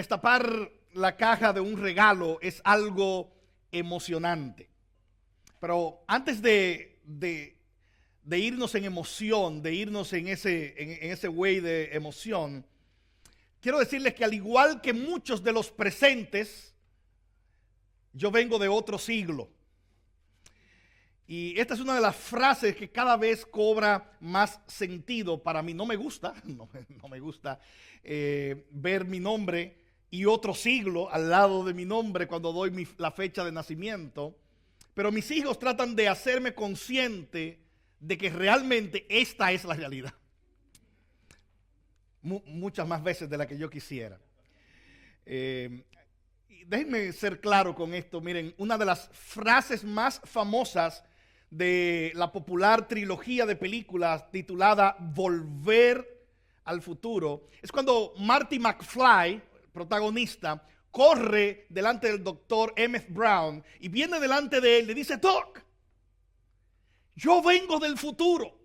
Destapar la caja de un regalo es algo emocionante. Pero antes de irnos en emoción, de irnos en ese way de emoción, quiero decirles que al igual que muchos de los presentes, yo vengo de otro siglo. Y esta es una de las frases que cada vez cobra más sentido para mí. No me gusta, no me gusta ver mi nombre y otro siglo al lado de mi nombre cuando doy la fecha de nacimiento. Pero mis hijos tratan de hacerme consciente de que realmente esta es la realidad. Muchas más veces de la que yo quisiera. Déjenme ser claro con esto. Miren, una de las frases más famosas de la popular trilogía de películas titulada Volver al Futuro es cuando Marty McFly, protagonista, corre delante del doctor Emmett Brown y viene delante de él y le dice: Doc, yo vengo del futuro.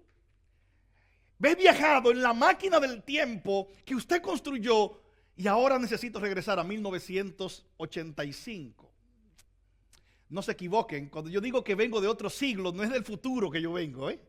He viajado en la máquina del tiempo que usted construyó y ahora necesito regresar a 1985. No se equivoquen, cuando yo digo que vengo de otro siglo, no es del futuro que yo vengo, es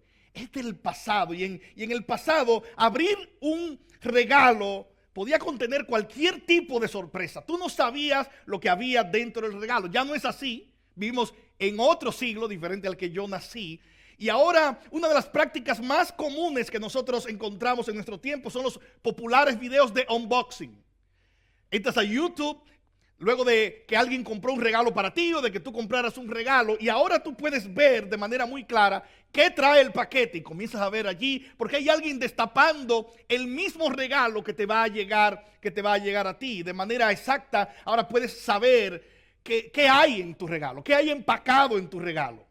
del pasado. Y en el pasado, abrir un regalo podía contener cualquier tipo de sorpresa. Tú no sabías lo que había dentro del regalo. Ya no es así. Vivimos en otro siglo diferente al que yo nací. Y ahora una de las prácticas más comunes que nosotros encontramos en nuestro tiempo son los populares videos de unboxing. Entras a YouTube luego de que alguien compró un regalo para ti o de que tú compraras un regalo, y ahora tú puedes ver de manera muy clara qué trae el paquete y comienzas a ver allí porque hay alguien destapando el mismo regalo que te va a llegar a ti de manera exacta. Ahora puedes saber qué hay en tu regalo, qué hay empacado en tu regalo.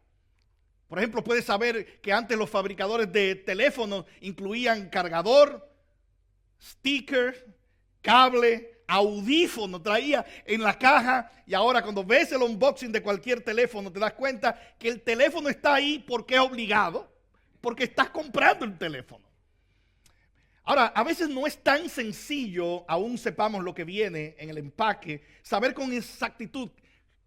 Por ejemplo, puedes saber que antes los fabricadores de teléfonos incluían cargador, sticker, cable, audífono traía en la caja, y ahora cuando ves el unboxing de cualquier teléfono te das cuenta que el teléfono está ahí porque es obligado, porque estás comprando el teléfono. Ahora, a veces no es tan sencillo, aún sepamos lo que viene en el empaque, saber con exactitud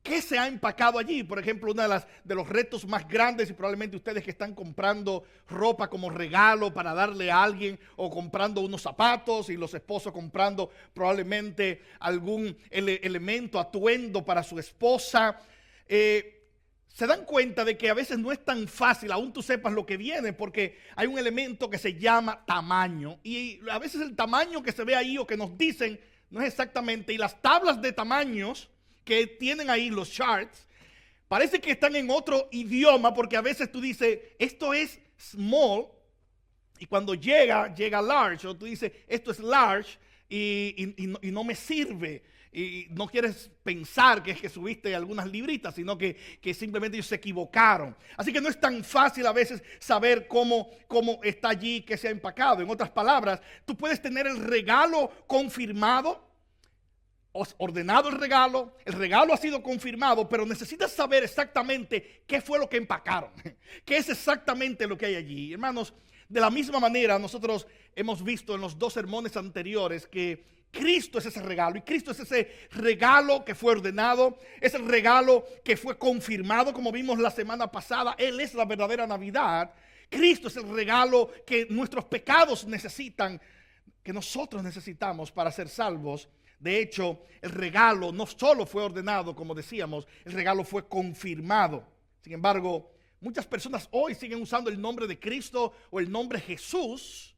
qué se ha empacado allí. Por ejemplo, uno de los retos más grandes, y probablemente ustedes que están comprando ropa como regalo para darle a alguien, o comprando unos zapatos, y los esposos comprando probablemente algún elemento, atuendo para su esposa, se dan cuenta de que a veces no es tan fácil, aún tú sepas lo que viene, porque hay un elemento que se llama tamaño, y a veces el tamaño que se ve ahí o que nos dicen no es exactamente, y las tablas de tamaños que tienen ahí, los charts, parece que están en otro idioma, porque a veces tú dices, esto es small, y cuando llega large, o tú dices, esto es large, y no me sirve, y no quieres pensar que es que subiste algunas libritas, sino que simplemente ellos se equivocaron. Así que no es tan fácil a veces saber cómo está allí, que se ha empacado. En otras palabras, tú puedes tener el regalo confirmado, ordenado el regalo ha sido confirmado, pero necesitas saber exactamente qué fue lo que empacaron, qué es exactamente lo que hay allí. Hermanos, de la misma manera nosotros hemos visto en los dos sermones anteriores que Cristo es ese regalo, y Cristo es ese regalo que fue ordenado, es el regalo que fue confirmado, como vimos la semana pasada. Él es la verdadera Navidad. Cristo es el regalo que nuestros pecados necesitan, que nosotros necesitamos para ser salvos. De hecho, el regalo no solo fue ordenado, como decíamos, el regalo fue confirmado. Sin embargo, muchas personas hoy siguen usando el nombre de Cristo o el nombre Jesús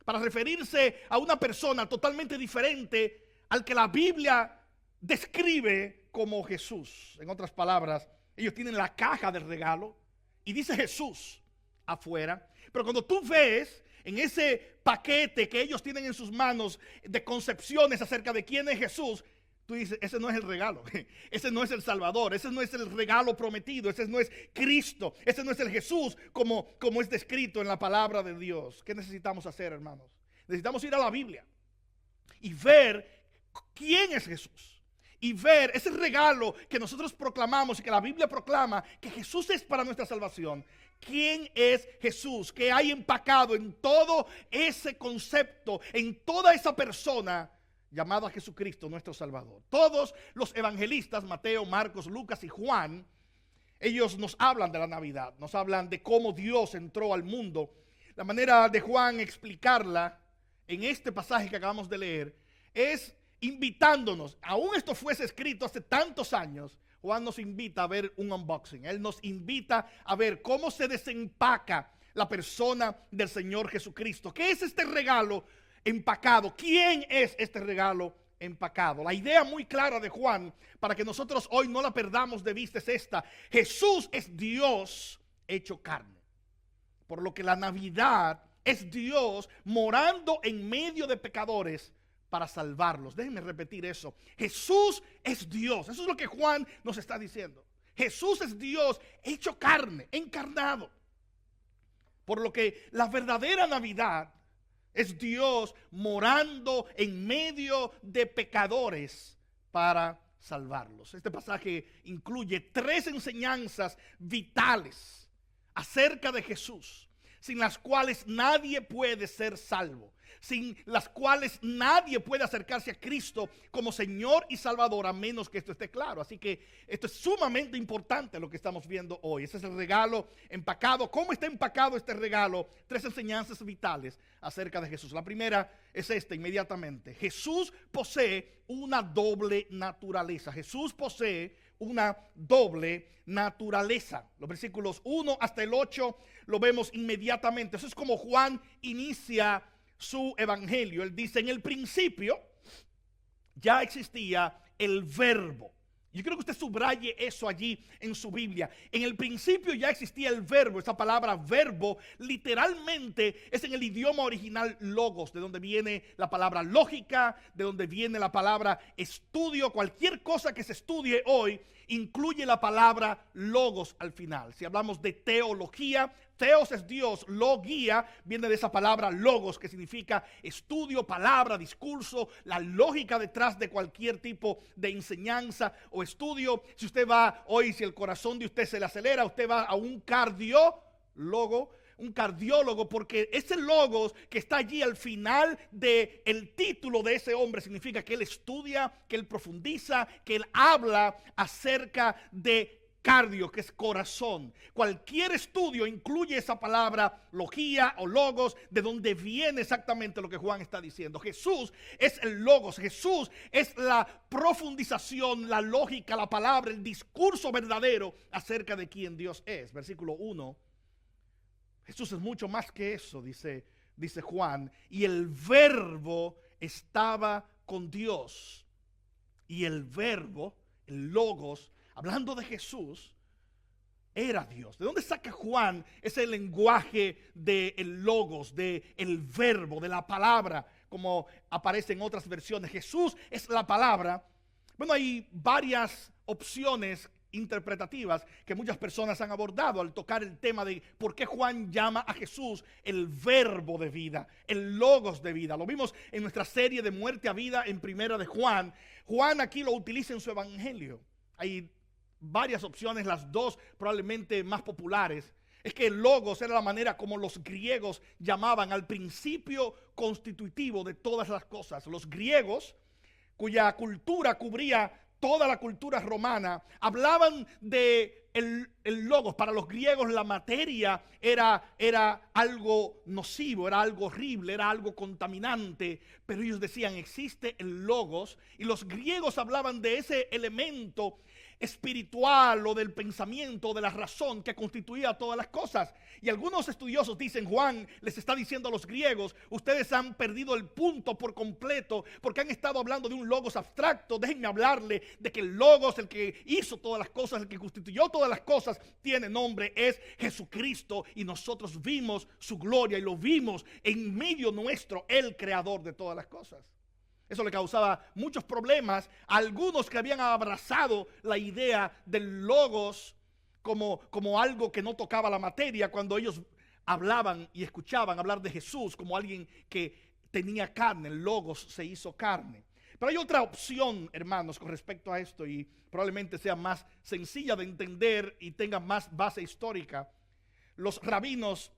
para referirse a una persona totalmente diferente al que la Biblia describe como Jesús. En otras palabras, ellos tienen la caja del regalo y dice Jesús afuera, pero cuando tú ves en ese paquete que ellos tienen en sus manos de concepciones acerca de quién es Jesús, tú dices, ese no es el regalo, ese no es el Salvador, ese no es el regalo prometido, ese no es Cristo, ese no es el Jesús como es descrito en la palabra de Dios. ¿Qué necesitamos hacer, hermanos? Necesitamos ir a la Biblia y ver quién es Jesús, y ver ese regalo que nosotros proclamamos y que la Biblia proclama, que Jesús es para nuestra salvación. ¿Quién es Jesús? ¿Qué hay empacado en todo ese concepto, en toda esa persona llamado a Jesucristo nuestro Salvador. Todos los evangelistas, Mateo, Marcos, Lucas y Juan, ellos nos hablan de la Navidad, nos hablan de cómo Dios entró al mundo. La manera de Juan explicarla en este pasaje que acabamos de leer es invitándonos, aún esto fuese escrito hace tantos años, Juan nos invita a ver un unboxing. Él nos invita a ver cómo se desempaca la persona del Señor Jesucristo. ¿Qué es este regalo empacado? ¿Quién es este regalo empacado? La idea muy clara de Juan, para que nosotros hoy no la perdamos de vista, es esta: Jesús es Dios hecho carne. Por lo que la Navidad es Dios morando en medio de pecadores para salvarlos. Déjenme repetir eso. Jesús es Dios. Eso es lo que Juan nos está diciendo. Jesús es Dios hecho carne, encarnado. Por lo que la verdadera Navidad es Dios morando en medio de pecadores para salvarlos. Este pasaje incluye 3 enseñanzas vitales acerca de Jesús, sin las cuales nadie puede ser salvo, sin las cuales nadie puede acercarse a Cristo como Señor y Salvador, a menos que esto esté claro. Así que esto es sumamente importante lo que estamos viendo hoy. Ese es el regalo empacado. ¿Cómo está empacado este regalo? 3 enseñanzas vitales acerca de Jesús. La primera es esta inmediatamente: Jesús posee una doble naturaleza. Jesús posee una doble naturaleza. Los versículos 1 hasta el 8 lo vemos inmediatamente. Eso es como Juan inicia su evangelio. Él dice: en el principio ya existía el verbo. Yo quiero que usted subraye eso allí en su Biblia. En el principio ya existía el verbo. Esa palabra verbo literalmente es en el idioma original logos, de donde viene la palabra lógica, de donde viene la palabra estudio. Cualquier cosa que se estudie hoy incluye la palabra logos al final. Si hablamos de teología, teos es Dios, logía viene de esa palabra logos, que significa estudio, palabra, discurso, la lógica detrás de cualquier tipo de enseñanza o estudio. Si usted va hoy, si el corazón de usted se le acelera, usted va a un cardiólogo, porque ese logos que está allí al final del título de ese hombre significa que él estudia, que él profundiza, que él habla acerca de cardio, que es corazón. Cualquier estudio incluye esa palabra logía o logos, de donde viene exactamente lo que Juan está diciendo. Jesús es el logos, Jesús es la profundización, la lógica, la palabra, el discurso verdadero acerca de quién Dios es. Versículo 1. Jesús es mucho más que eso, dice Juan. Y el verbo estaba con Dios. Y el verbo, el logos, hablando de Jesús, era Dios. ¿De dónde saca Juan ese lenguaje del logos, del verbo, de la palabra, como aparece en otras versiones? Jesús es la palabra. Bueno, hay varias opciones interpretativas que muchas personas han abordado al tocar el tema de por qué Juan llama a Jesús el verbo de vida, el logos de vida. Lo vimos en nuestra serie de muerte a vida en primera de Juan. Juan aquí lo utiliza en su evangelio. Hay varias opciones, las dos probablemente más populares. Es que el logos era la manera como los griegos llamaban al principio constitutivo de todas las cosas. Los griegos, cuya cultura cubría toda la cultura romana, hablaban de el logos. Para los griegos la materia era algo nocivo, era algo horrible, era algo contaminante, pero ellos decían existe el logos, y los griegos hablaban de ese elemento espiritual o del pensamiento, de la razón que constituía todas las cosas. Y algunos estudiosos dicen: Juan les está diciendo a los griegos, ustedes han perdido el punto por completo porque han estado hablando de un logos abstracto. Déjenme hablarle de que el logos, el que hizo todas las cosas, el que constituyó todas las cosas, tiene nombre, es Jesucristo, y nosotros vimos su gloria y lo vimos en medio nuestro, el creador de todas las cosas. Eso le causaba muchos problemas a algunos que habían abrazado la idea del logos como algo que no tocaba la materia, cuando ellos hablaban y escuchaban hablar de Jesús como alguien que tenía carne. El logos se hizo carne. Pero hay otra opción, hermanos, con respecto a esto, y probablemente sea más sencilla de entender y tenga más base histórica. Los rabinos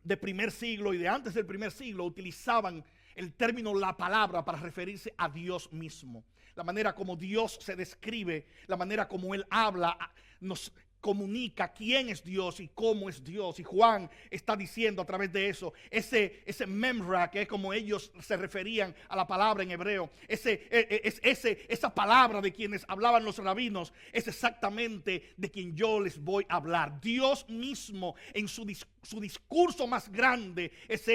de primer siglo y de antes del primer siglo utilizaban el término la palabra para referirse a Dios mismo. La manera como Dios se describe, la manera como Él habla, nos comunica quién es Dios y cómo es Dios. Y Juan está diciendo a través de eso, ese memra, que es como ellos se referían a la palabra en hebreo, esa palabra de quienes hablaban los rabinos, es exactamente de quien yo les voy a hablar. Dios mismo en su discurso más grande es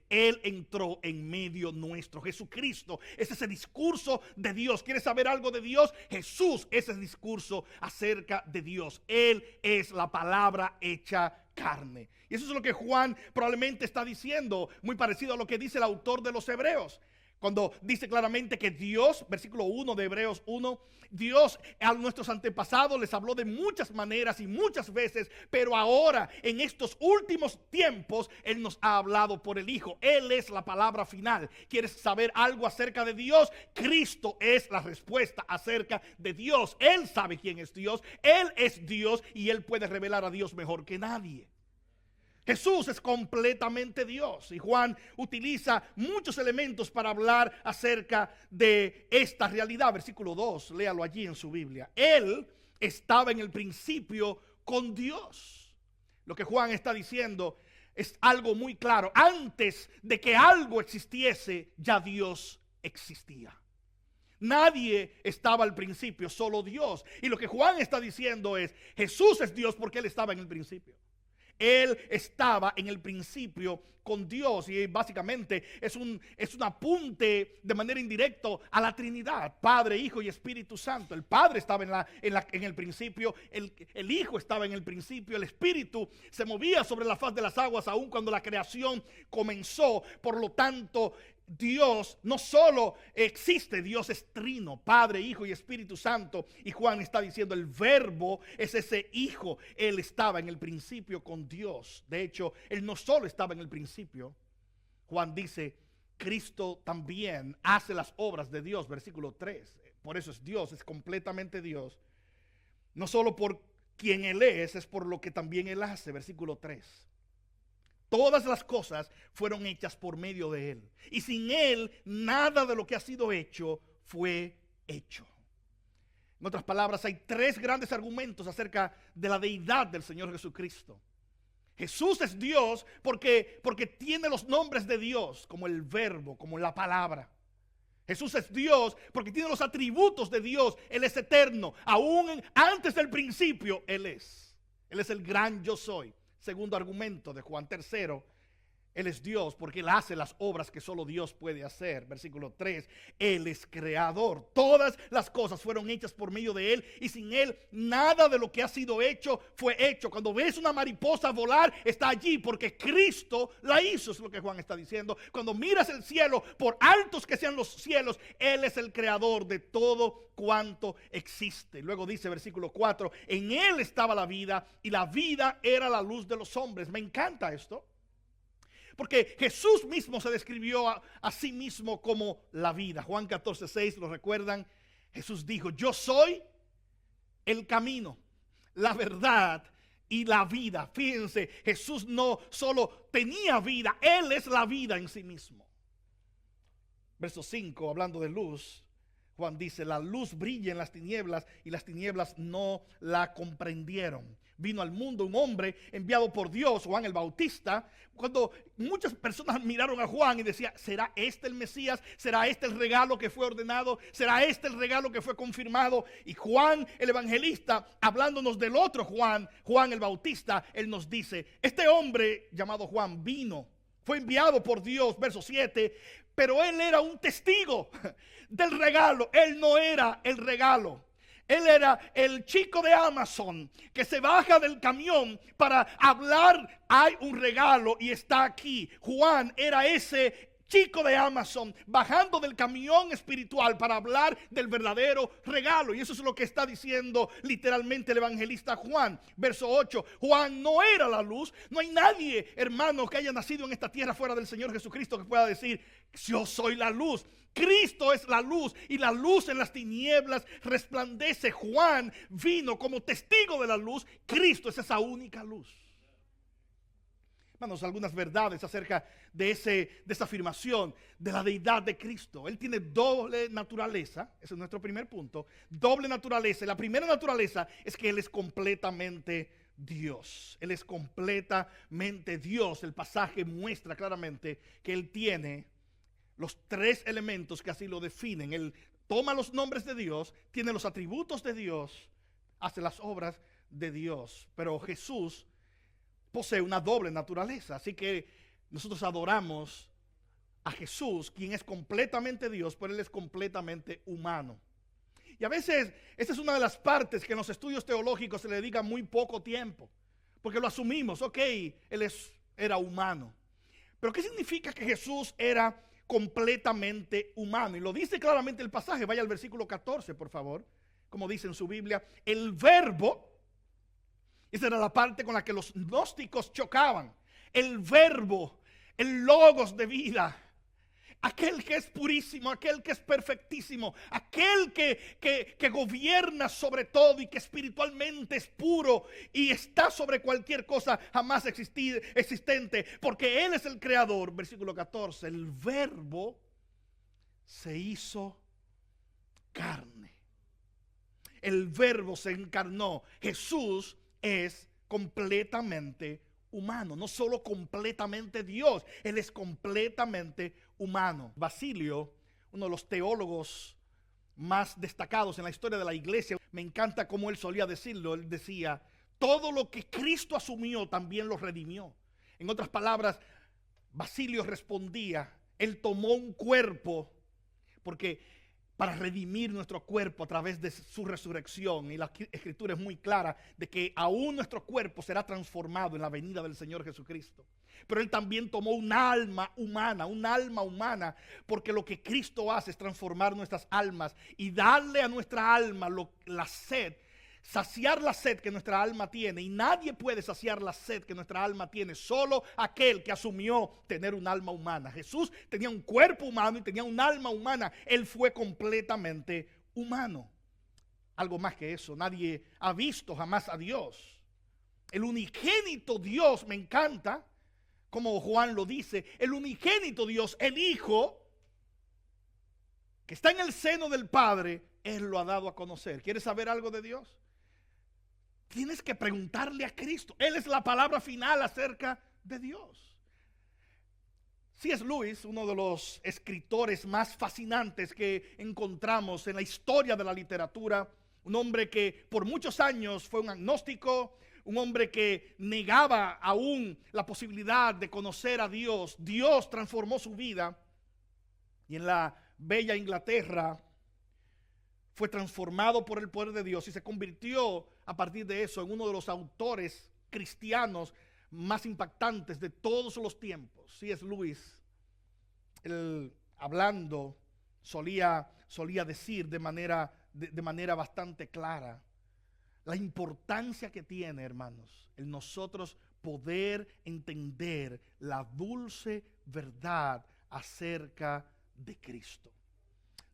Él entró en medio nuestro. Jesucristo es ese discurso de Dios. ¿Quieres saber algo de Dios? Jesús es ese discurso acerca de Dios. Él es la palabra hecha carne. Y eso es lo que Juan probablemente está diciendo, muy parecido a lo que dice el autor de los Hebreos. Cuando dice claramente que Dios, versículo 1 de Hebreos 1, Dios a nuestros antepasados les habló de muchas maneras y muchas veces, pero ahora en estos últimos tiempos Él nos ha hablado por el Hijo. Él es la palabra final. ¿Quieres saber algo acerca de Dios? Cristo es la respuesta acerca de Dios. Él sabe quién es Dios. Él es Dios y Él puede revelar a Dios mejor que nadie. Jesús es completamente Dios y Juan utiliza muchos elementos para hablar acerca de esta realidad. Versículo 2, léalo allí en su Biblia. Él estaba en el principio con Dios. Lo que Juan está diciendo es algo muy claro. Antes de que algo existiese, ya Dios existía. Nadie estaba al principio, solo Dios. Y lo que Juan está diciendo es, Jesús es Dios porque Él estaba en el principio. Él estaba en el principio con Dios y básicamente es un apunte de manera indirecta a la Trinidad, Padre, Hijo y Espíritu Santo. El Padre estaba en el principio, el Hijo estaba en el principio, el Espíritu se movía sobre la faz de las aguas aun cuando la creación comenzó. Por lo tanto, Dios no solo existe, Dios es trino, Padre, Hijo y Espíritu Santo. Y Juan está diciendo, el verbo es ese Hijo. Él estaba en el principio con Dios. De hecho, Él no solo estaba en el principio. Juan dice, Cristo también hace las obras de Dios, versículo 3. Por eso es Dios, es completamente Dios. No solo por quien Él es por lo que también Él hace, versículo 3. Todas las cosas fueron hechas por medio de Él. Y sin Él, nada de lo que ha sido hecho fue hecho. En otras palabras, hay tres grandes argumentos acerca de la deidad del Señor Jesucristo. Jesús es Dios porque tiene los nombres de Dios, como el verbo, como la palabra. Jesús es Dios porque tiene los atributos de Dios. Él es eterno. Aún antes del principio, Él es. Él es el gran yo soy. Segundo argumento de Juan. Tercero, Él es Dios porque Él hace las obras que solo Dios puede hacer. Versículo 3, Él es creador. Todas las cosas fueron hechas por medio de Él y sin Él nada de lo que ha sido hecho fue hecho. Cuando ves una mariposa volar, está allí porque Cristo la hizo, es lo que Juan está diciendo. Cuando miras el cielo, por altos que sean los cielos, Él es el creador de todo cuanto existe. Luego dice versículo 4, en Él estaba la vida y la vida era la luz de los hombres. Me encanta esto. Porque Jesús mismo se describió a sí mismo como la vida. Juan 14:6, ¿lo recuerdan? Jesús dijo, yo soy el camino, la verdad y la vida. Fíjense, Jesús no solo tenía vida, Él es la vida en sí mismo. Verso 5, hablando de luz, Juan dice, la luz brilla en las tinieblas y las tinieblas no la comprendieron. Vino al mundo un hombre enviado por Dios, Juan el Bautista. Cuando muchas personas miraron a Juan y decían, ¿será este el Mesías? ¿Será este el regalo que fue ordenado? ¿Será este el regalo que fue confirmado? Y Juan el evangelista, hablándonos del otro Juan, Juan el Bautista, él nos dice, este hombre llamado Juan vino, fue enviado por Dios, verso 7, pero él era un testigo del regalo. Él no era el regalo. Él era el chico de Amazon que se baja del camión para hablar, hay un regalo y está aquí. Juan era ese chico de Amazon bajando del camión espiritual para hablar del verdadero regalo. Y eso es lo que está diciendo literalmente el evangelista Juan. Verso 8, Juan no era la luz. No hay nadie, hermano, que haya nacido en esta tierra fuera del Señor Jesucristo que pueda decir, yo soy la luz. Cristo es la luz y la luz en las tinieblas resplandece. Juan vino como testigo de la luz. Cristo es esa única luz. Hermanos, algunas verdades acerca de esa afirmación de la deidad de Cristo. Él tiene doble naturaleza, ese es nuestro primer punto, doble naturaleza. La primera naturaleza es que Él es completamente Dios. Él es completamente Dios. El pasaje muestra claramente que Él tiene los tres elementos que así lo definen. Él toma los nombres de Dios, tiene los atributos de Dios, hace las obras de Dios. Pero Jesús posee una doble naturaleza. Así que nosotros adoramos a Jesús, quien es completamente Dios, pero Él es completamente humano. Y a veces esta es una de las partes que en los estudios teológicos se le dedica muy poco tiempo, porque lo asumimos, ok, Él era humano. Pero ¿qué significa que Jesús era completamente humano? Y lo dice claramente el pasaje. Vaya al versículo 14, por favor. Como dice en su Biblia, el verbo, esa era la parte con la que los gnósticos chocaban. El verbo, el logos de vida, aquel que es purísimo, aquel que es perfectísimo, aquel que gobierna sobre todo y que espiritualmente es puro y está sobre cualquier cosa jamás existente, porque Él es el creador. Versículo 14, el verbo se hizo carne. El verbo se encarnó. Jesús es completamente humano, no solo completamente Dios, Él es completamente humano. Basilio, uno de los teólogos más destacados en la historia de la iglesia, me encanta cómo él solía decirlo. Él decía, todo lo que Cristo asumió también lo redimió. En otras palabras, Basilio respondía, Él tomó un cuerpo porque para redimir nuestro cuerpo a través de su resurrección. Y la escritura es muy clara de que aún nuestro cuerpo será transformado en la venida del Señor Jesucristo. Pero Él también tomó un alma humana, porque lo que Cristo hace es transformar nuestras almas y darle a nuestra alma la sed, saciar la sed que nuestra alma tiene. Y nadie puede saciar la sed que nuestra alma tiene, solo aquel que asumió tener un alma humana. Jesús tenía un cuerpo humano y tenía un alma humana. Él fue completamente humano. Algo más que eso, nadie ha visto jamás a Dios. El unigénito Dios, me encanta como Juan lo dice, el unigénito Dios, el Hijo que está en el seno del Padre, Él lo ha dado a conocer. ¿Quieres saber algo de Dios? Tienes que preguntarle a Cristo. Él es la palabra final acerca de Dios. C.S. Lewis, uno de los escritores más fascinantes que encontramos en la historia de la literatura, un hombre que por muchos años fue un agnóstico, un hombre que negaba aún la posibilidad de conocer a Dios. Dios transformó su vida y en la bella Inglaterra fue transformado por el poder de Dios y se convirtió a partir de eso en uno de los autores cristianos más impactantes de todos los tiempos. C.S. Lewis, él hablando, solía decir de manera bastante clara la importancia que tiene, hermanos, el nosotros poder entender la dulce verdad acerca de Cristo.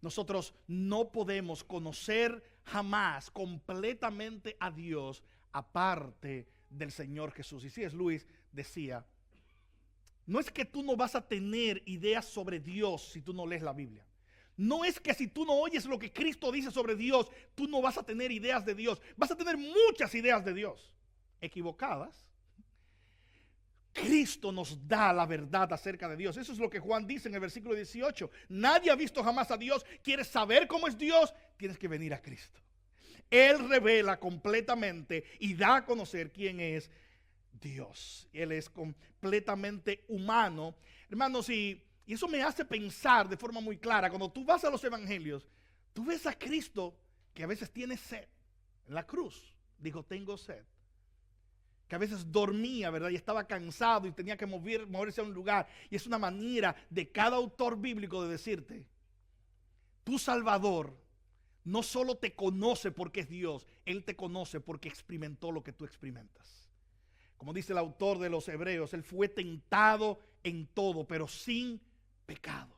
Nosotros no podemos conocer jamás completamente a Dios aparte del Señor Jesús. Y C.S. Lewis decía, no es que tú no vas a tener ideas sobre Dios si tú no lees la Biblia. No es que si tú no oyes lo que Cristo dice sobre Dios, tú no vas a tener ideas de Dios. Vas a tener muchas ideas de Dios, equivocadas. Cristo nos da la verdad acerca de Dios. Eso es lo que Juan dice en el versículo 18. Nadie ha visto jamás a Dios. ¿Quieres saber cómo es Dios? Tienes que venir a Cristo. Él revela completamente y da a conocer quién es Dios. Él es completamente humano. Hermanos, y eso me hace pensar de forma muy clara. Cuando tú vas a los evangelios, tú ves a Cristo que a veces tiene sed. En la cruz dijo, tengo sed. Que a veces dormía, ¿verdad? Y estaba cansado y tenía que moverse a un lugar. Y es una manera de cada autor bíblico de decirte, tu Salvador no solo te conoce porque es Dios, Él te conoce porque experimentó lo que tú experimentas. Como dice el autor de los Hebreos, Él fue tentado en todo, pero sin pecado.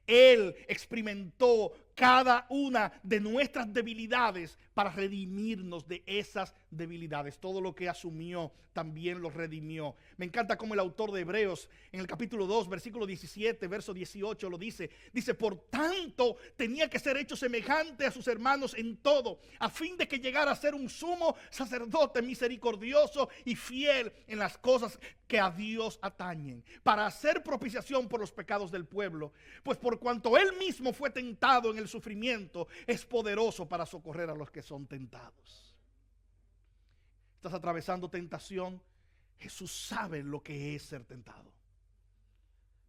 Él experimentó cada una de nuestras debilidades para redimirnos de esas debilidades. Todo lo que asumió también lo redimió. Me encanta cómo el autor de Hebreos en el capítulo 2, versículo 17, verso 18 lo dice. Dice, por tanto tenía que ser hecho semejante a sus hermanos en todo, a fin de que llegara a ser un sumo sacerdote misericordioso y fiel en las cosas que a Dios atañen, para hacer propiciación por los pecados del pueblo. Pues por cuanto él mismo fue tentado en el sufrimiento, es poderoso para socorrer a los que son tentados. Estás atravesando tentación. Jesús sabe lo que es ser tentado.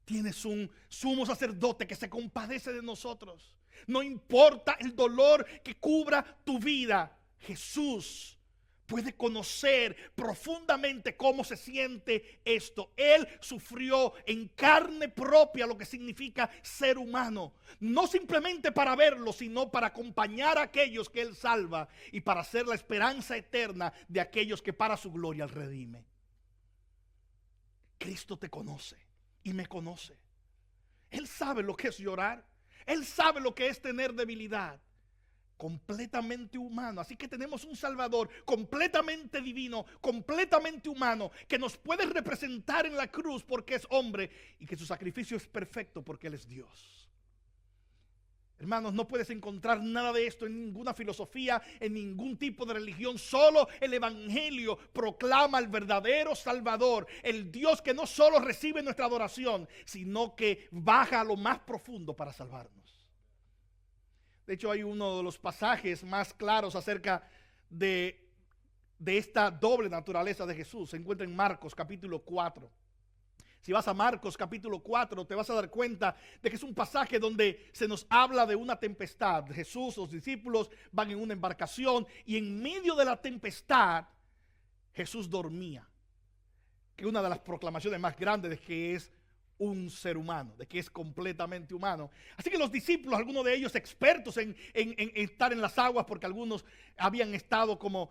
Tienes un sumo sacerdote que se compadece de nosotros. No importa el dolor que cubra tu vida, Jesús puede conocer profundamente cómo se siente esto. Él sufrió en carne propia lo que significa ser humano. No simplemente para verlo, sino para acompañar a aquellos que Él salva y para ser la esperanza eterna de aquellos que para su gloria Él redime. Cristo te conoce y me conoce. Él sabe lo que es llorar. Él sabe lo que es tener debilidad. Completamente humano. Así que tenemos un Salvador completamente divino, completamente humano, que nos puede representar en la cruz porque es hombre y que su sacrificio es perfecto porque Él es Dios. Hermanos, no puedes encontrar nada de esto en ninguna filosofía, en ningún tipo de religión. Solo el Evangelio proclama al verdadero Salvador, el Dios que no solo recibe nuestra adoración, sino que baja a lo más profundo para salvarnos. De hecho, hay uno de los pasajes más claros acerca de esta doble naturaleza de Jesús. Se encuentra en Marcos capítulo 4. Si vas a Marcos capítulo 4, te vas a dar cuenta de que es un pasaje donde se nos habla de una tempestad. Jesús, los discípulos van en una embarcación y en medio de la tempestad Jesús dormía. Que es una de las proclamaciones más grandes de que es un ser humano, de que es completamente humano. Así que los discípulos, algunos de ellos expertos en estar en las aguas, porque algunos habían estado como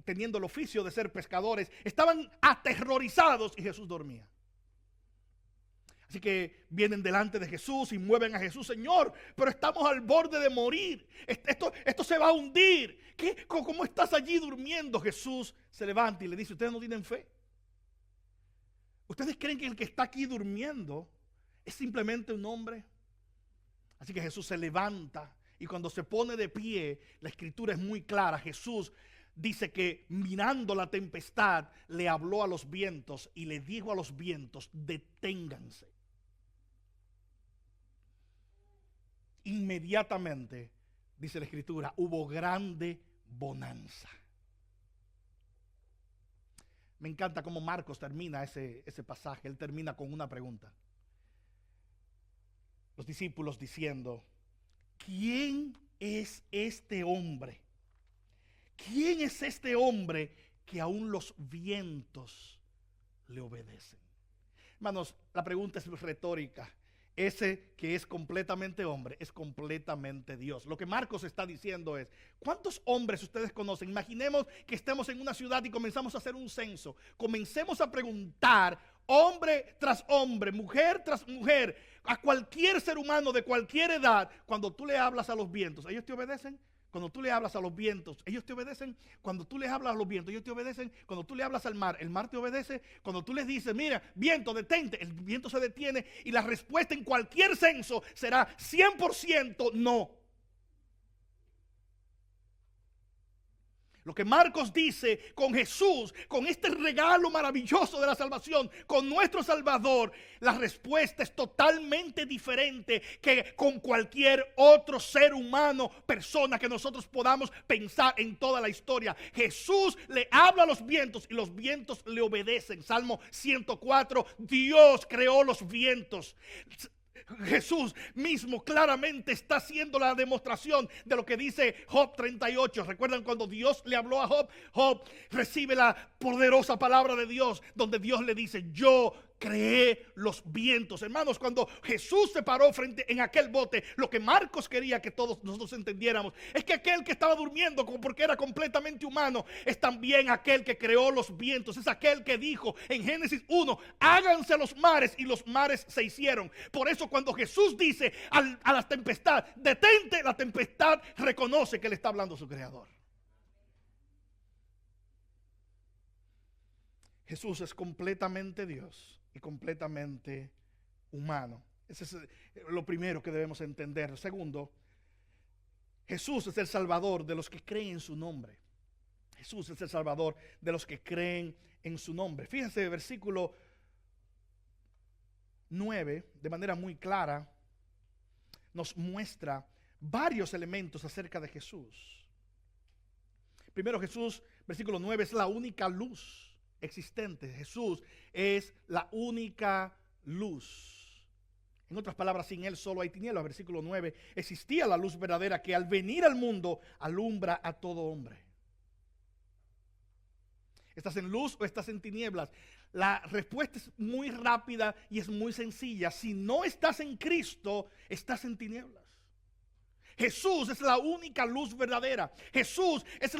teniendo el oficio de ser pescadores, estaban aterrorizados y Jesús dormía. Así que vienen delante de Jesús y mueven a Jesús. Señor, pero estamos al borde de morir. Esto se va a hundir. ¿Cómo estás allí durmiendo? Jesús se levanta y le dice, ¿ustedes no tienen fe? ¿Ustedes creen que el que está aquí durmiendo es simplemente un hombre? Así que Jesús se levanta y cuando se pone de pie, la escritura es muy clara. Jesús dice que mirando la tempestad, le habló a los vientos y le dijo a los vientos, deténganse. Inmediatamente, dice la escritura, hubo grande bonanza. Me encanta cómo Marcos termina ese pasaje. Él termina con una pregunta. Los discípulos diciendo, ¿quién es este hombre? ¿Quién es este hombre que aún los vientos le obedecen? Hermanos, la pregunta es retórica. Ese que es completamente hombre es completamente Dios. Lo que Marcos está diciendo es, ¿cuántos hombres ustedes conocen? Imaginemos que estemos en una ciudad y comenzamos a hacer un censo. Comencemos a preguntar, hombre tras hombre, mujer tras mujer, a cualquier ser humano de cualquier edad, cuando tú le hablas a los vientos, ¿ellos te obedecen? Cuando tú le hablas a los vientos, ellos te obedecen. Cuando tú les hablas a los vientos, ellos te obedecen. Cuando tú le hablas al mar, el mar te obedece. Cuando tú les dices, mira, viento, detente, el viento se detiene. Y la respuesta en cualquier censo será 100% no. Lo que Marcos dice con Jesús, con este regalo maravilloso de la salvación, con nuestro Salvador, la respuesta es totalmente diferente que con cualquier otro ser humano, persona que nosotros podamos pensar en toda la historia. Jesús le habla a los vientos y los vientos le obedecen. Salmo 104, Dios creó los vientos. Jesús mismo claramente está haciendo la demostración de lo que dice Job 38. ¿Recuerdan cuando Dios le habló a Job? Job recibe la poderosa palabra de Dios donde Dios le dice, yo creé los vientos. Hermanos, cuando Jesús se paró frente en aquel bote, lo que Marcos quería que todos nosotros entendiéramos es que aquel que estaba durmiendo porque era completamente humano es también aquel que creó los vientos. Es aquel que dijo en Génesis 1, háganse los mares, y los mares se hicieron. Por eso cuando Jesús dice a la tempestad, detente, la tempestad reconoce que le está hablando a su creador. Jesús es completamente Dios y completamente humano. Ese es lo primero que debemos entender. Segundo, Jesús es el Salvador de los que creen en su nombre. Jesús es el Salvador de los que creen en su nombre. Fíjense, versículo 9, de manera muy clara, nos muestra varios elementos acerca de Jesús. Primero, Jesús, versículo 9, es la única luz existente. Jesús es la única luz. En otras palabras, sin Él solo hay tinieblas. Versículo 9, existía la luz verdadera que al venir al mundo alumbra a todo hombre. ¿Estás en luz o estás en tinieblas? La respuesta es muy rápida y es muy sencilla. Si no estás en Cristo, estás en tinieblas. Jesús es la única luz verdadera. Jesús es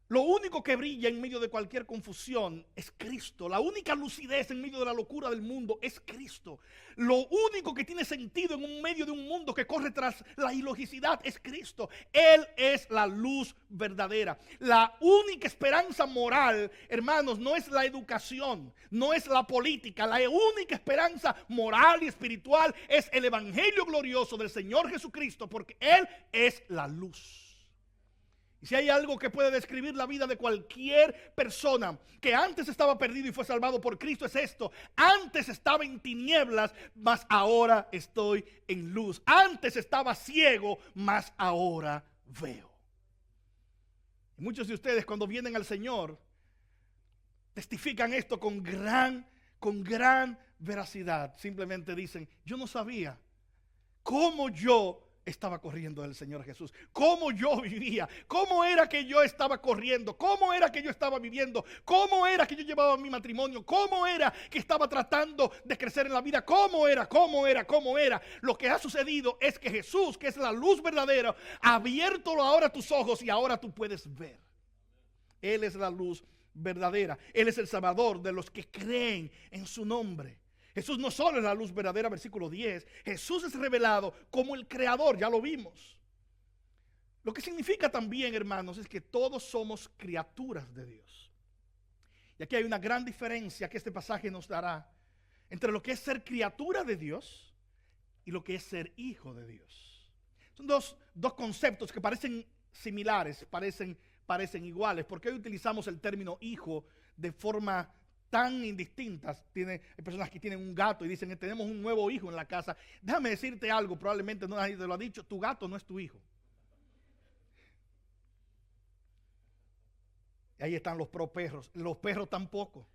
lo único que brilla en medio de cualquier confusión es Cristo. La única lucidez en medio de la locura del mundo es Cristo. Lo único que tiene sentido en un medio de un mundo que corre tras la ilogicidad es Cristo. Él es la luz verdadera. La única esperanza moral, hermanos, no es la educación, no es la política. La única esperanza moral y espiritual es el evangelio glorioso del Señor Jesucristo, porque Él es la luz. Y si hay algo que puede describir la vida de cualquier persona que antes estaba perdido y fue salvado por Cristo, es esto: antes estaba en tinieblas, mas ahora estoy en luz. Antes estaba ciego, mas ahora veo. Y muchos de ustedes, cuando vienen al Señor, testifican esto con gran veracidad. Simplemente dicen: yo no sabía cómo yo estaba corriendo del Señor Jesús, cómo yo vivía, cómo era que yo estaba corriendo, cómo era que yo estaba viviendo, cómo era que yo llevaba mi matrimonio, cómo era que estaba tratando de crecer en la vida, cómo era. Lo que ha sucedido es que Jesús, que es la luz verdadera, ha abierto ahora tus ojos y ahora tú puedes ver. Él es la luz verdadera. Él es el Salvador de los que creen en su nombre. Jesús no solo es la luz verdadera, versículo 10. Jesús es revelado como el Creador, ya lo vimos. Lo que significa también, hermanos, es que todos somos criaturas de Dios. Y aquí hay una gran diferencia que este pasaje nos dará entre lo que es ser criatura de Dios y lo que es ser hijo de Dios. Son dos conceptos que parecen similares, parecen iguales. ¿Por qué hoy utilizamos el término hijo de forma tan indistintas? Hay personas que tienen un gato y dicen: tenemos un nuevo hijo en la casa. Déjame decirte algo, probablemente no nadie te lo ha dicho: tu gato no es tu hijo. Y ahí están los perros. Los perros tampoco.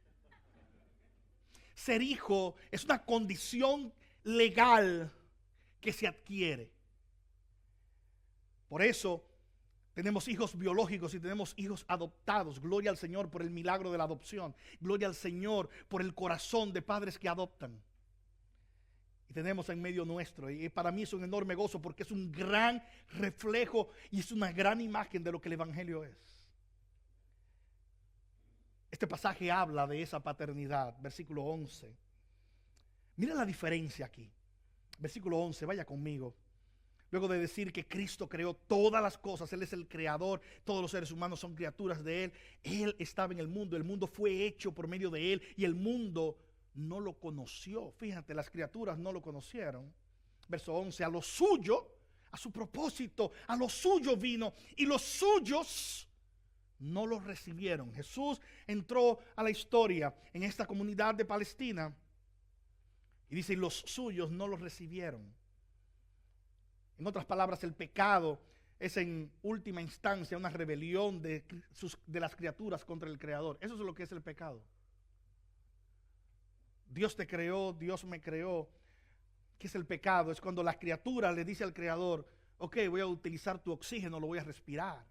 Ser hijo es una condición legal que se adquiere. Por eso tenemos hijos biológicos y tenemos hijos adoptados. Gloria al Señor por el milagro de la adopción. Gloria al Señor por el corazón de padres que adoptan. Y tenemos en medio nuestro. Y para mí es un enorme gozo, porque es un gran reflejo y es una gran imagen de lo que el Evangelio es. Este pasaje habla de esa paternidad. Versículo 11. Mira la diferencia aquí. Versículo 11, vaya conmigo. Luego de decir que Cristo creó todas las cosas, Él es el creador, todos los seres humanos son criaturas de Él. Él estaba en el mundo fue hecho por medio de Él y el mundo no lo conoció. Fíjate, las criaturas no lo conocieron. Verso 11, a lo suyo, a su propósito, a lo suyo vino y los suyos no lo recibieron. Jesús entró a la historia en esta comunidad de Palestina y dice: y los suyos no lo recibieron. En otras palabras, el pecado es en última instancia una rebelión de las criaturas contra el Creador. Eso es lo que es el pecado. Dios te creó, Dios me creó. ¿Qué es el pecado? Es cuando la criatura le dice al Creador: ok, voy a utilizar tu oxígeno, lo voy a respirar.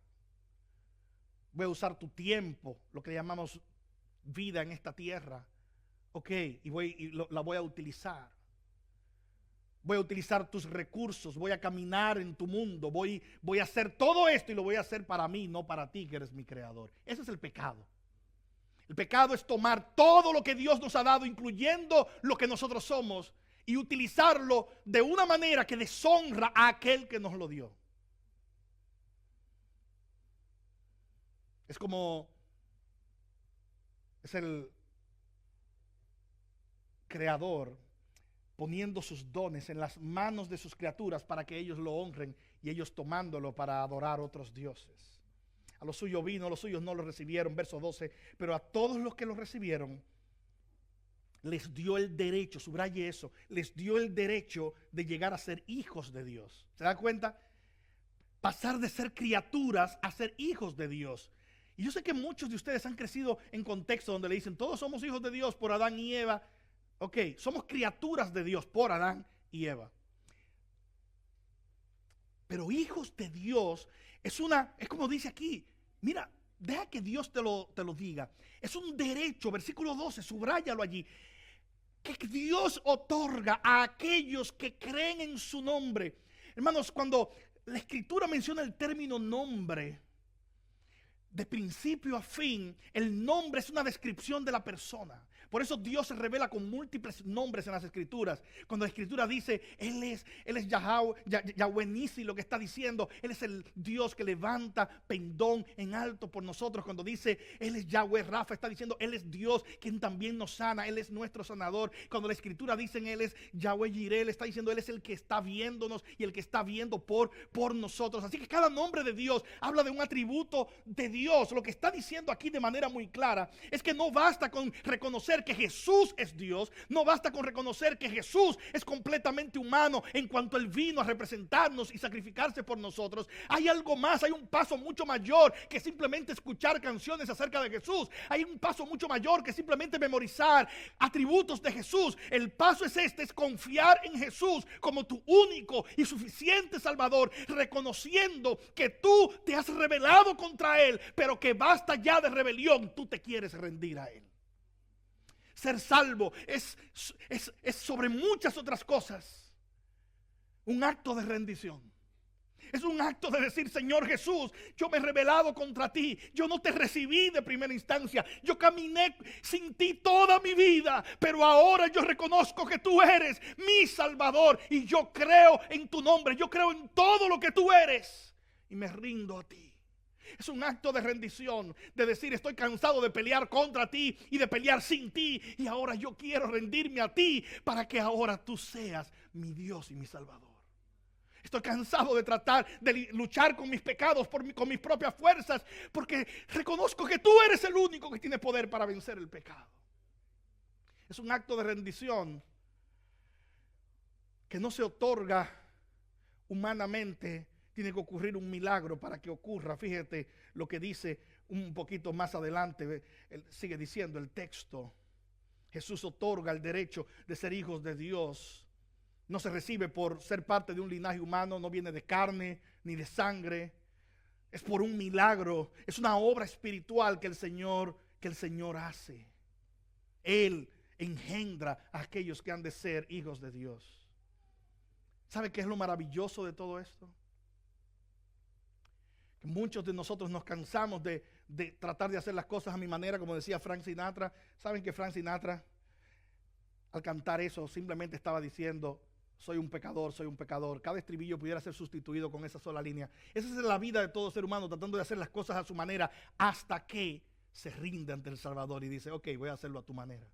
Voy a usar tu tiempo, lo que llamamos vida en esta tierra. Ok, la voy a utilizar. Voy a utilizar tus recursos, voy a caminar en tu mundo, voy a hacer todo esto y lo voy a hacer para mí, no para ti que eres mi creador. Ese es el pecado. El pecado es tomar todo lo que Dios nos ha dado, incluyendo lo que nosotros somos, y utilizarlo de una manera que deshonra a aquel que nos lo dio. Es el creador poniendo sus dones en las manos de sus criaturas para que ellos lo honren y ellos tomándolo para adorar otros dioses. A los suyos vino, a los suyos no lo recibieron, verso 12, pero a todos los que lo recibieron les dio el derecho, subraye eso, les dio el derecho de llegar a ser hijos de Dios. ¿Se da cuenta? Pasar de ser criaturas a ser hijos de Dios. Y yo sé que muchos de ustedes han crecido en contextos donde le dicen, todos somos hijos de Dios por Adán y Eva. Ok, somos criaturas de Dios por Adán y Eva. Pero hijos de Dios es como dice aquí, mira, deja que Dios te lo diga. Es un derecho, versículo 12, subráyalo allí, que Dios otorga a aquellos que creen en su nombre. Hermanos, cuando la Escritura menciona el término nombre, de principio a fin, el nombre es una descripción de la persona. Por eso Dios se revela con múltiples nombres en las Escrituras. Cuando la Escritura dice, Él es Yahweh Nisi, lo que está diciendo, Él es el Dios que levanta pendón en alto por nosotros. Cuando dice, Él es Yahweh Rafa, está diciendo, Él es Dios quien también nos sana, Él es nuestro sanador. Cuando la Escritura dice, Él es Yahweh Jireh, Él está diciendo, Él es el que está viéndonos y el que está viendo por nosotros. Así que cada nombre de Dios habla de un atributo de Dios. Lo que está diciendo aquí de manera muy clara es que no basta con reconocer que Jesús es Dios, no basta con reconocer que Jesús es completamente humano en cuanto Él vino a representarnos y sacrificarse por nosotros. Hay algo más, hay un paso mucho mayor que simplemente escuchar canciones acerca de Jesús. Hay un paso mucho mayor que simplemente memorizar atributos de Jesús. El paso es es confiar en Jesús como tu único y suficiente Salvador, reconociendo que tú te has rebelado contra Él, pero que basta ya de rebelión, tú te quieres rendir a Él. Ser salvo es sobre muchas otras cosas un acto de rendición. Es un acto de decir, Señor Jesús, yo me he rebelado contra ti. Yo no te recibí de primera instancia. Yo caminé sin ti toda mi vida. Pero ahora yo reconozco que tú eres mi Salvador. Y yo creo en tu nombre. Yo creo en todo lo que tú eres. Y me rindo a ti. Es un acto de rendición, de decir, estoy cansado de pelear contra ti y de pelear sin ti. Y ahora yo quiero rendirme a ti para que ahora tú seas mi Dios y mi Salvador. Estoy cansado de tratar de luchar con mis pecados, con mis propias fuerzas, porque reconozco que tú eres el único que tiene poder para vencer el pecado. Es un acto de rendición que no se otorga humanamente. Tiene que ocurrir un milagro para que ocurra. Fíjate lo que dice un poquito más adelante. Sigue diciendo el texto. Jesús otorga el derecho de ser hijos de Dios. No se recibe por ser parte de un linaje humano. No viene de carne ni de sangre. Es por un milagro. Es una obra espiritual que el Señor hace. Él engendra a aquellos que han de ser hijos de Dios. ¿Sabe qué es lo maravilloso de todo esto? Muchos de nosotros nos cansamos de tratar de hacer las cosas a mi manera, como decía Frank Sinatra. ¿Saben que Frank Sinatra, al cantar eso, simplemente estaba diciendo, soy un pecador, soy un pecador? Cada estribillo pudiera ser sustituido con esa sola línea. Esa es la vida de todo ser humano, tratando de hacer las cosas a su manera, hasta que se rinde ante el Salvador y dice, ok, voy a hacerlo a tu manera.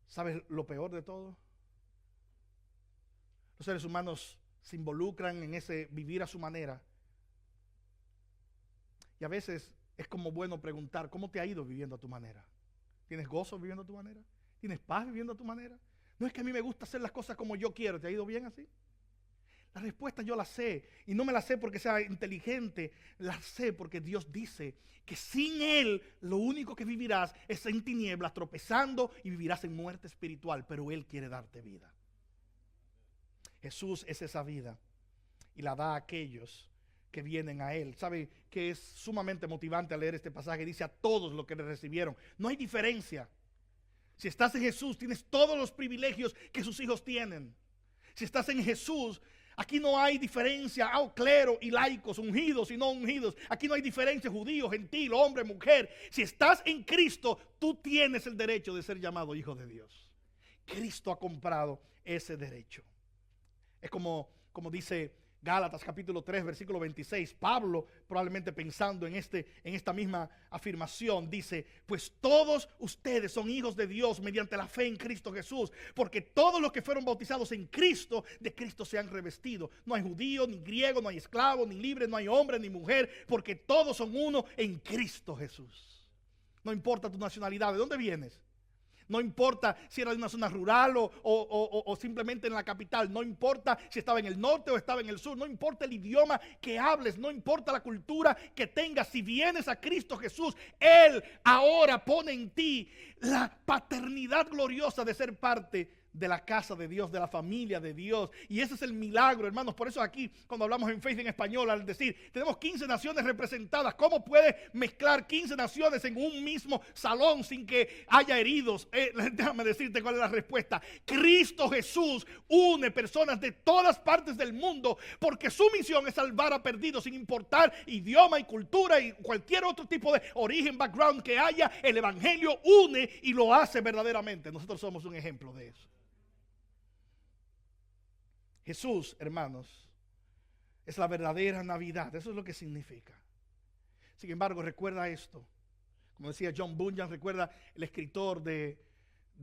¿Sabes lo peor de todo? Los seres humanos se involucran en ese vivir a su manera. Y a veces es como bueno preguntar, ¿cómo te ha ido viviendo a tu manera? ¿Tienes gozo viviendo a tu manera? ¿Tienes paz viviendo a tu manera? No es que a mí me gusta hacer las cosas como yo quiero. ¿Te ha ido bien así? La respuesta yo la sé. Y no me la sé porque sea inteligente. La sé porque Dios dice que sin Él lo único que vivirás es en tinieblas, tropezando, y vivirás en muerte espiritual. Pero Él quiere darte vida. Jesús es esa vida y la da a aquellos que vienen a Él. ¿Sabe que es sumamente motivante al leer este pasaje? Dice a todos los que le recibieron. No hay diferencia. Si estás en Jesús, tienes todos los privilegios que sus hijos tienen. Si estás en Jesús, aquí no hay diferencia, clero y laicos, ungidos y no ungidos. Aquí no hay diferencia, judío, gentil, hombre, mujer. Si estás en Cristo, tú tienes el derecho de ser llamado hijo de Dios. Cristo ha comprado ese derecho. Es como dice Gálatas capítulo 3, versículo 26. Pablo, probablemente pensando en esta misma afirmación, dice: pues todos ustedes son hijos de Dios mediante la fe en Cristo Jesús, porque todos los que fueron bautizados en Cristo, de Cristo se han revestido. No hay judío, ni griego, no hay esclavo, ni libre, no hay hombre, ni mujer, porque todos son uno en Cristo Jesús. No importa tu nacionalidad, ¿de dónde vienes? No importa si era de una zona rural o simplemente en la capital. No importa si estaba en el norte o estaba en el sur. No importa el idioma que hables. No importa la cultura que tengas. Si vienes a Cristo Jesús, Él ahora pone en ti la paternidad gloriosa de ser parte de la casa de Dios, de la familia de Dios. Y ese es el milagro, hermanos. Por eso aquí, cuando hablamos en Faith en español, al decir, tenemos 15 naciones representadas, ¿cómo puede mezclar 15 naciones en un mismo salón sin que haya heridos? Déjame decirte cuál es la respuesta. Cristo Jesús une personas de todas partes del mundo, porque su misión es salvar a perdidos, sin importar idioma y cultura y cualquier otro tipo de origen, background que haya. El evangelio une y lo hace verdaderamente. Nosotros somos un ejemplo de eso. Jesús, hermanos, es la verdadera Navidad. Eso es lo que significa. Sin embargo, recuerda esto. Como decía John Bunyan, recuerda el escritor de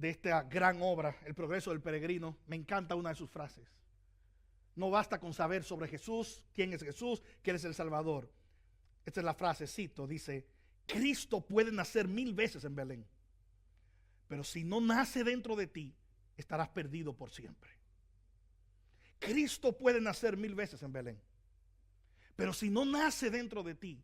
esta gran obra, El progreso del peregrino. Me encanta una de sus frases. No basta con saber sobre Jesús, quién es Jesús, que Él es el Salvador. Esta es la frase, cito, dice: Cristo puede nacer 1000 veces en Belén, pero si no nace dentro de ti, estarás perdido por siempre. Cristo puede nacer 1000 veces en Belén, pero si no nace dentro de ti,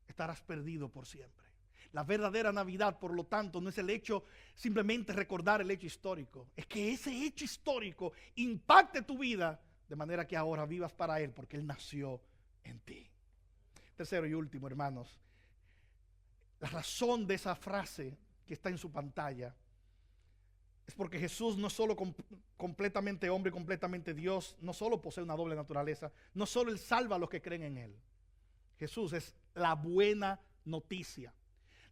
estarás perdido por siempre. La verdadera Navidad, por lo tanto, no es el hecho simplemente recordar el hecho histórico, es que ese hecho histórico impacte tu vida de manera que ahora vivas para Él, porque Él nació en ti. Tercero y último, hermanos, la razón de esa frase que está en su pantalla es porque Jesús no es solo completamente hombre y completamente Dios, no solo posee una doble naturaleza, no solo Él salva a los que creen en Él. Jesús es la buena noticia.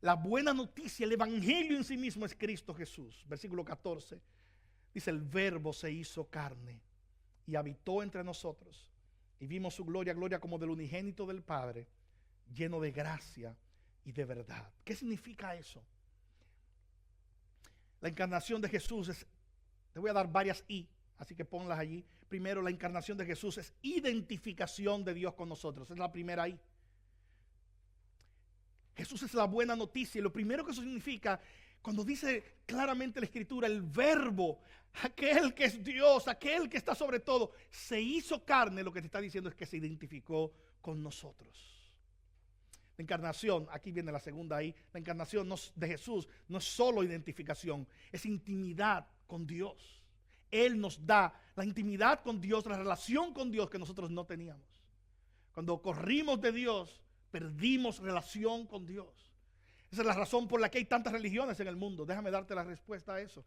La buena noticia, el evangelio en sí mismo es Cristo Jesús. Versículo 14 dice: el Verbo se hizo carne y habitó entre nosotros, y vimos su gloria, gloria como del unigénito del Padre, lleno de gracia y de verdad. ¿Qué significa eso? La encarnación de Jesús es, te voy a dar varias I, así que ponlas allí. Primero, la encarnación de Jesús es identificación de Dios con nosotros. Es la primera I. Jesús es la buena noticia. Y lo primero que eso significa, cuando dice claramente la Escritura, el Verbo, aquel que es Dios, aquel que está sobre todo, se hizo carne, lo que te está diciendo es que se identificó con nosotros. La encarnación, aquí viene la segunda ahí, la encarnación de Jesús no es solo identificación, es intimidad con Dios. Él nos da la intimidad con Dios, la relación con Dios que nosotros no teníamos. Cuando corrimos de Dios, perdimos relación con Dios. Esa es la razón por la que hay tantas religiones en el mundo. Déjame darte la respuesta a eso.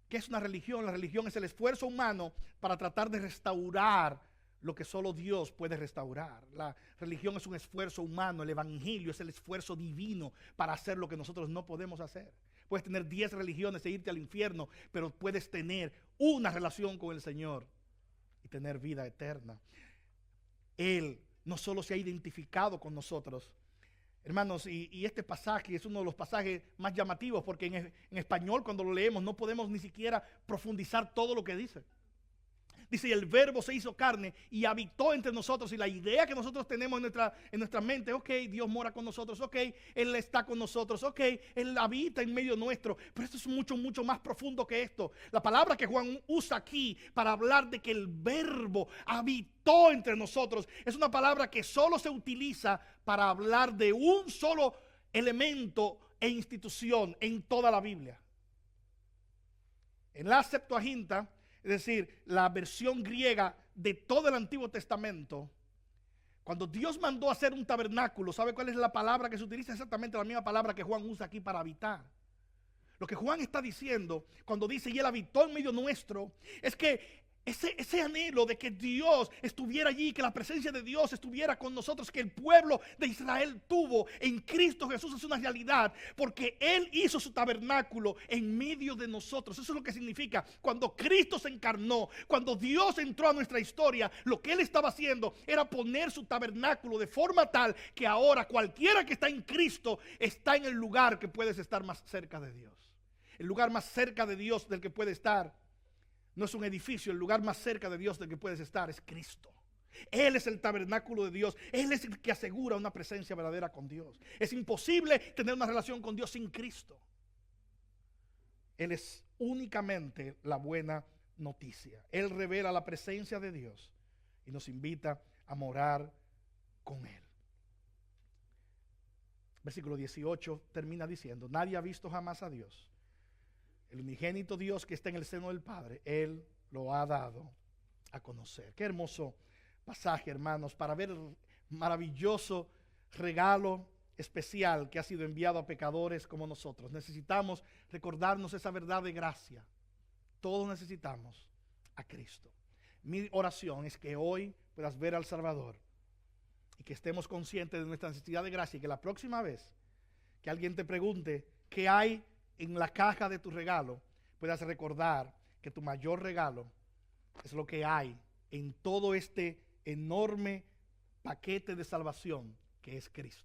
¿Qué es una religión? La religión es el esfuerzo humano para tratar de restaurar lo que solo Dios puede restaurar. La religión es un esfuerzo humano. El evangelio es el esfuerzo divino para hacer lo que nosotros no podemos hacer. Puedes tener 10 religiones e irte al infierno, pero puedes tener una relación con el Señor y tener vida eterna. Él no solo se ha identificado con nosotros, hermanos, y este pasaje es uno de los pasajes más llamativos, porque en español cuando lo leemos no podemos ni siquiera profundizar todo lo que dice. Dice: y el Verbo se hizo carne y habitó entre nosotros. Y la idea que nosotros tenemos en nuestra mente, ok, Dios mora con nosotros, ok, Él está con nosotros, ok, Él habita en medio nuestro. Pero esto es mucho, mucho más profundo que esto. La palabra que Juan usa aquí para hablar de que el Verbo habitó entre nosotros es una palabra que solo se utiliza para hablar de un solo elemento e institución en toda la Biblia. En la Septuaginta, es decir, la versión griega de todo el Antiguo Testamento, cuando Dios mandó hacer un tabernáculo, ¿sabe cuál es la palabra que se utiliza? Exactamente la misma palabra que Juan usa aquí para habitar. Lo que Juan está diciendo cuando dice, y Él habitó en medio nuestro, es que ese anhelo de que Dios estuviera allí, que la presencia de Dios estuviera con nosotros, que el pueblo de Israel tuvo en Cristo Jesús, es una realidad, porque Él hizo su tabernáculo en medio de nosotros. Eso es lo que significa cuando Cristo se encarnó, cuando Dios entró a nuestra historia. Lo que Él estaba haciendo era poner su tabernáculo de forma tal que ahora cualquiera que está en Cristo está en el lugar que puedes estar más cerca de Dios. El lugar más cerca de Dios del que puede estar no es un edificio, el lugar más cerca de Dios del que puedes estar es Cristo. Él es el tabernáculo de Dios. Él es el que asegura una presencia verdadera con Dios. Es imposible tener una relación con Dios sin Cristo. Él es únicamente la buena noticia. Él revela la presencia de Dios y nos invita a morar con Él. Versículo 18 termina diciendo: nadie ha visto jamás a Dios. El unigénito Dios que está en el seno del Padre, Él lo ha dado a conocer. Qué hermoso pasaje, hermanos, para ver el maravilloso regalo especial que ha sido enviado a pecadores como nosotros. Necesitamos recordarnos esa verdad de gracia. Todos necesitamos a Cristo. Mi oración es que hoy puedas ver al Salvador y que estemos conscientes de nuestra necesidad de gracia, y que la próxima vez que alguien te pregunte qué hay en la caja de tu regalo, puedas recordar que tu mayor regalo es lo que hay en todo este enorme paquete de salvación que es Cristo.